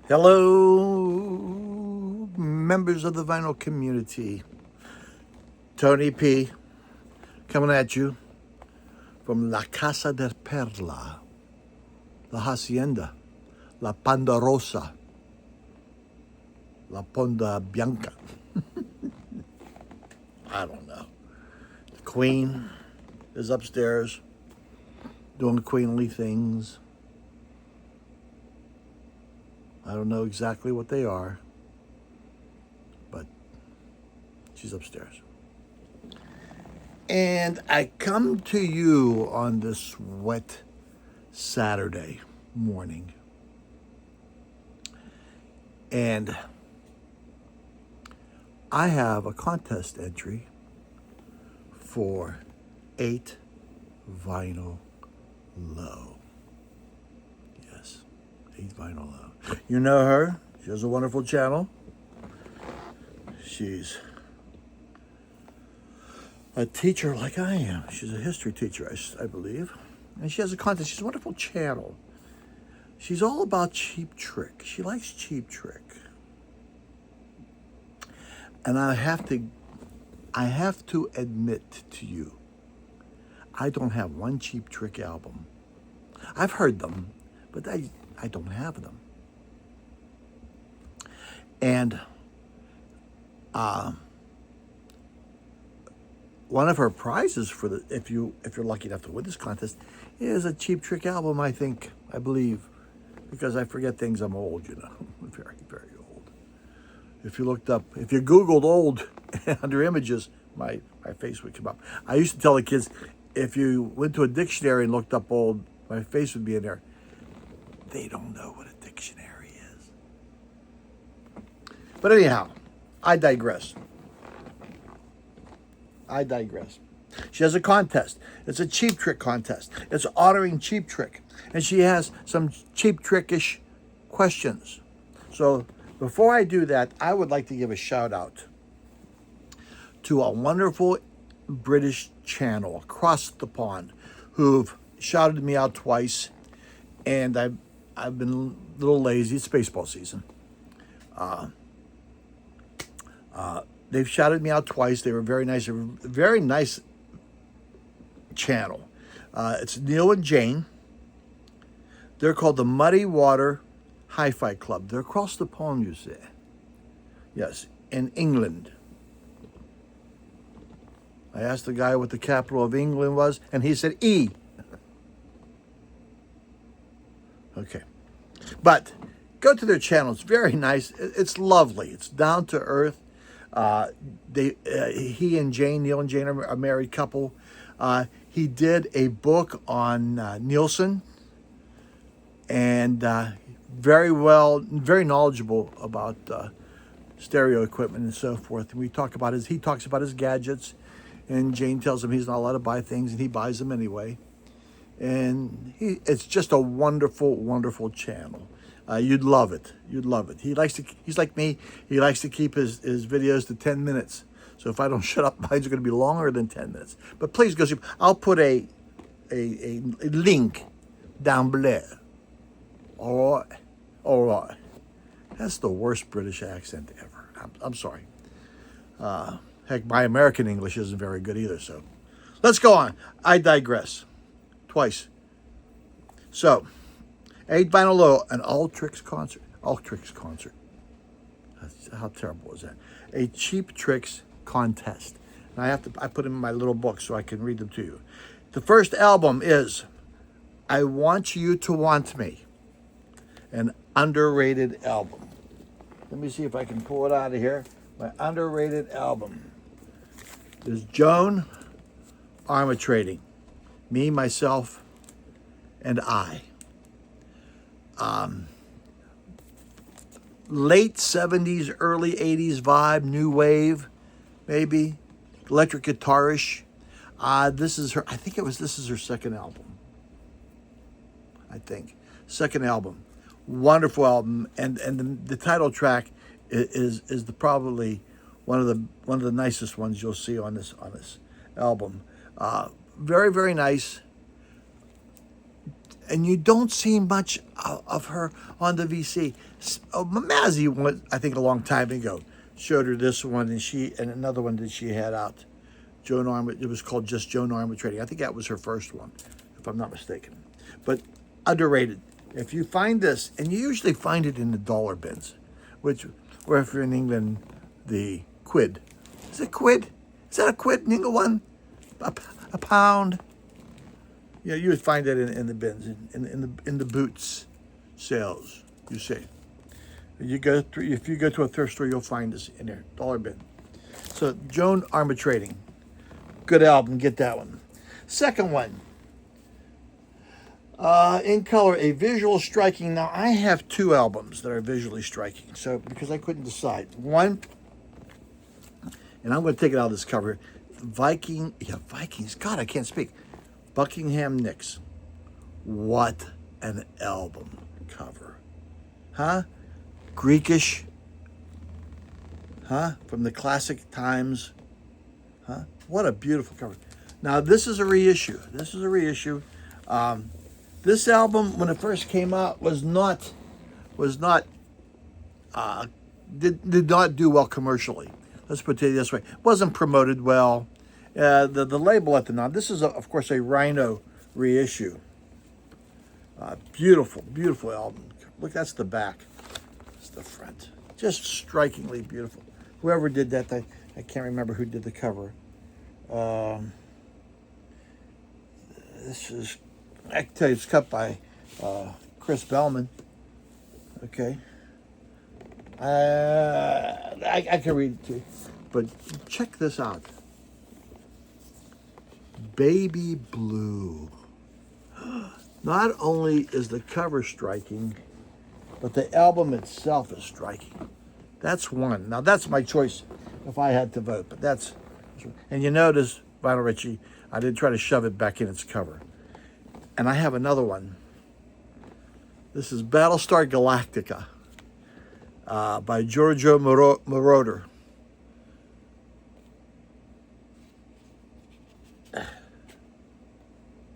Hello, members of the vinyl community. Tony P. coming at you from La Casa de Perla, La Hacienda, La Ponderosa, La Ponda Bianca. I don't know. The Queen is upstairs doing queenly things. I don't know exactly what they are, but she's upstairs. And I come to you on this wet Saturday morning. And I have a contest entry for 8 Vinyl Low. Yes, 8 Vinyl Low. You know her. She has a wonderful channel. She's a teacher like I am. She's a history teacher, I believe. And she has a contest. She's a wonderful channel. She's all about Cheap Trick. She likes Cheap Trick. And I have to admit to you, I don't have one Cheap Trick album. I've heard them, but I don't have them. And one of her prizes for the if you're lucky enough to win this contest is a Cheap Trick album, I believe, because I forget things. I'm old, very, very old. If you Googled old under images, my face would come up. I used to tell the kids, if you went to a dictionary and looked up old, my face would be in there. They don't know what a dictionary is. But anyhow, I digress. She has a contest. It's a Cheap Trick contest. It's honoring Cheap Trick. And she has some Cheap Trick-ish questions. So before I do that, I would like to give a shout out to a wonderful British channel across the pond who've shouted me out twice. And I've been a little lazy. It's baseball season. They've shouted me out twice. They were very nice. A very nice channel. It's Neil and Jane. They're called the Muddy Water Hi-Fi Club. They're across the pond, you see. Yes, in England. I asked the guy what the capital of England was, and he said E. Okay. But go to their channel. It's very nice. It's lovely. It's down to earth. He and Jane, Neil and Jane are a married couple. He did a book on Nielsen, and very knowledgeable about stereo equipment and so forth. And he talks about his gadgets, and Jane tells him he's not allowed to buy things, and he buys them anyway. And it's just a wonderful, wonderful channel. You'd love it. He's like me. He likes to keep his videos to 10 minutes. So if I don't shut up, mine's are going to be longer than 10 minutes. But please go see. I'll put a link down below. All right. That's the worst British accent ever. I'm sorry. Heck, my American English isn't very good either. So let's go on. I digress. Twice. So 8 Vinyl Low, an Ultrix concert. How terrible is that? A Cheap Tricks contest. And I put them in my little book so I can read them to you. The first album is I Want You to Want Me, an underrated album. Let me see if I can pull it out of here. My underrated album is Joan Armatrading, Me, Myself, and I. Late 70s, early 80s vibe, new wave, maybe, electric guitarish. This is her second album. Second album, wonderful album, and the title track is probably one of the nicest ones you'll see on this album. Very, very nice. and you don't see much of her on the VC. Mazzy, I think a long time ago, showed her this one, and another one that she had out. Joan Armatrading. It was called just Joan Armatrading. I think that was her first one, if I'm not mistaken. But underrated. If you find this, and you usually find it in the dollar bins, or if you're in England, the quid. Is it quid? Is that a quid in England one? A pound? Yeah, you would find that in the bins, in the boots sales. You see, if you go to a thrift store, you'll find this in there, dollar bin. So Joan Armatrading, good album. Get that one. Second one, In Color, a visual striking. Now I have two albums that are visually striking. So because I couldn't decide one, and I'm going to take it out of this cover. Vikings. God, I can't speak. Buckingham Nicks. What an album cover. Huh? Greekish. Huh? From the classic times. Huh? What a beautiful cover. Now, this is a reissue. This album, when it first came out, did not do well commercially. Let's put it this way. It wasn't promoted well. The label at the time. This is, of course, a Rhino reissue. Beautiful, beautiful album. Look, that's the back. That's the front. Just strikingly beautiful. Whoever did that, I can't remember who did the cover. I can tell you, it's cut by Chris Bellman. Okay. I can read it to you. But check this out. Baby Blue. Not only is the cover striking, but the album itself is striking. That's one. Now, that's my choice if I had to vote. But that's... And you notice, Vinyl Richie, I didn't try to shove it back in its cover. And I have another one. This is Battlestar Galactica by Giorgio Moroder.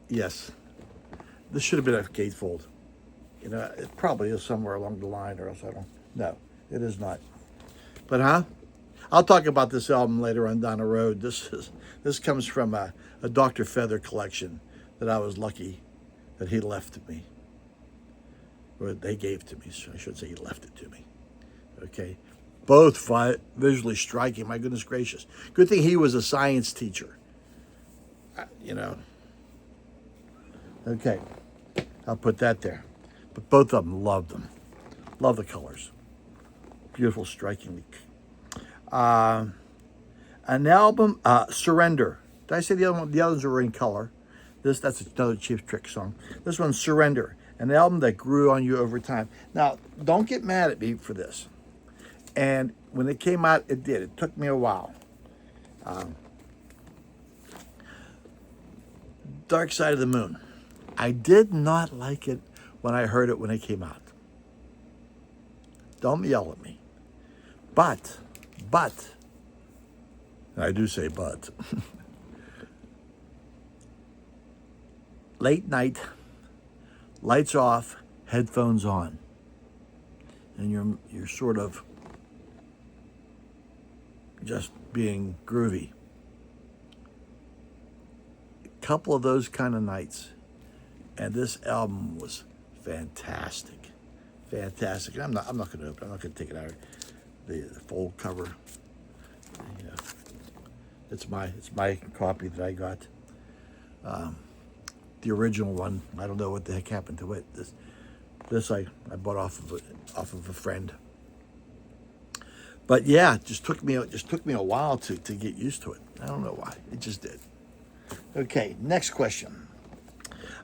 Yes. This should have been a gatefold. You know, it probably is somewhere along the line, or else I don't... No, it is not. But, I'll talk about this album later on down the road. This comes from a Dr. Feather collection that I was lucky that he left to me. Or they gave to me, so I should say he left it to me. Okay? Both visually striking, my goodness gracious. Good thing he was a science teacher. You know. Okay. I'll put that there. But both of them loved them. Love the colors. Beautiful, strikingly. An album, Surrender. Did I say the other one? The others were in color. That's another Cheap Trick song. This one's Surrender, an album that grew on you over time. Now, don't get mad at me for this. And when it came out, it did. It took me a while. Dark Side of the Moon. I did not like it when I heard it when it came out. Don't yell at me. But, and I do say but, late night, lights off, headphones on, and you're sort of just being groovy. A couple of those kind of nights, and this album was fantastic. I'm not going to open. I'm not going to take it out of the full cover. You know, it's my copy that I got. The original one, I don't know what the heck happened to it. This I bought off of a friend. But yeah, it just took me a while to get used to it. I don't know why. It just did. Okay, next question.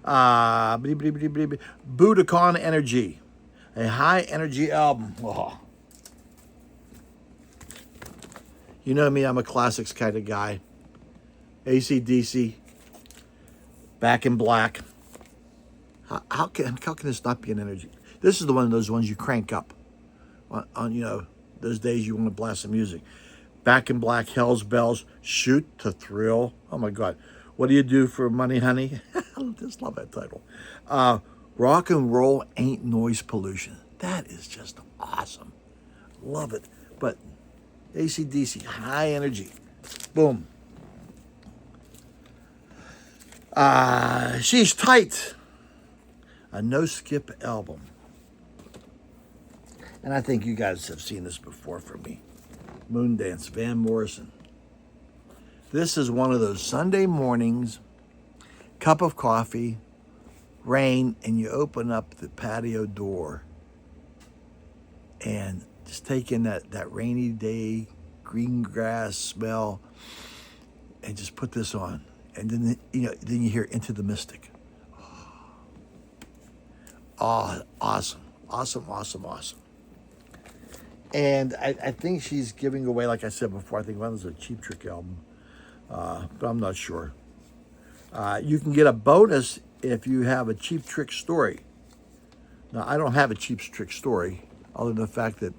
Budokan Energy, a high energy album. Oh. You know me, I'm a classics kind of guy. AC/DC, Back in Black. How can this not be an energy? This is one of those ones you crank up on you know, those days you want to blast some music. Back in Black, Hell's Bells, Shoot to Thrill. Oh my God. What do you do for money, honey? I just love that title. Rock and roll ain't noise pollution. That is just awesome. Love it. But AC/DC, high energy. Boom. She's Tight. A no-skip album. And I think you guys have seen this before from me. Moondance, Van Morrison. This is one of those Sunday mornings, cup of coffee, rain, and you open up the patio door and just take in that rainy day green grass smell and just put this on. And then then you hear Into the Mystic. Oh, awesome. Awesome, awesome, awesome. And I think she's giving away, like I said before, I think one was a Cheap Trick album, but I'm not sure. You can get a bonus if you have a Cheap Trick story. Now, I don't have a Cheap Trick story, other than the fact that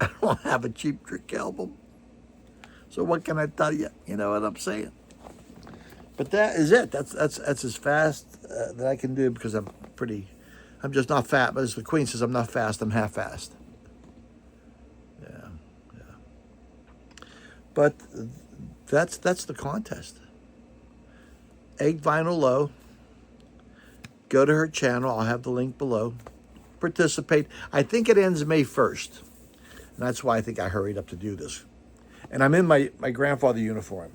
I don't have a Cheap Trick album. So what can I tell you? You know what I'm saying? But that is it. That's as fast that I can do because I'm just not fast. But as the Queen says, I'm not fast, I'm half fast. Yeah. But that's the contest. Egg Vinyl Low. Go to her channel. I'll have the link below. Participate. I think it ends May 1st. And that's why I think I hurried up to do this. And I'm in my grandfather uniform.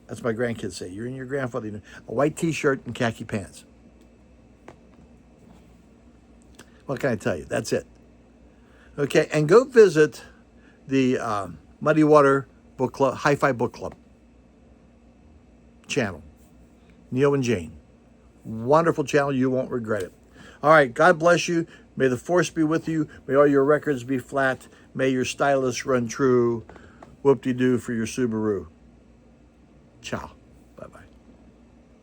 That's my grandkids say. You're in your grandfather uniform. A white t-shirt and khaki pants. What can I tell you? That's it. Okay, and go visit the Muddy Water Book Club, Hi-Fi Book Club channel. Neil and Jane. Wonderful channel. You won't regret it. All right, God bless you. May the force be with you. May all your records be flat. May your stylus run true. Whoop-de-doo for your Subaru. Ciao. Bye-bye.